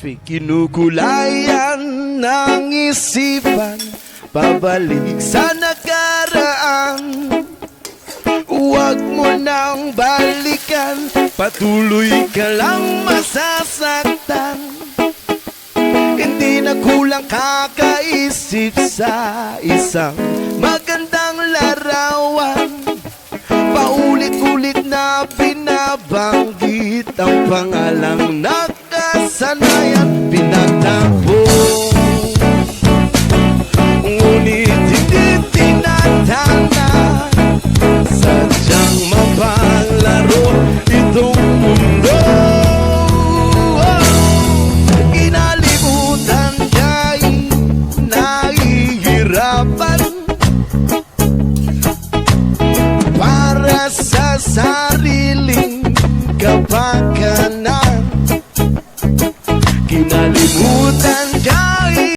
Kinukulayan ng isipan, pabalik sa nakaraan. Huwag mo nang balikan, patuloy ka lang masasaktan. Hindi na kulang kakaisip sa isang magandang larawan. Paulit-ulit na binabanggit ang pangalang nakasanayan. Pinagtampo, ngunit hindi tinatana. Sadyang mapalaro itong mundo. Kinalimutan ka'y nahihirapan para sa sariling kapakanan. Kinalimutan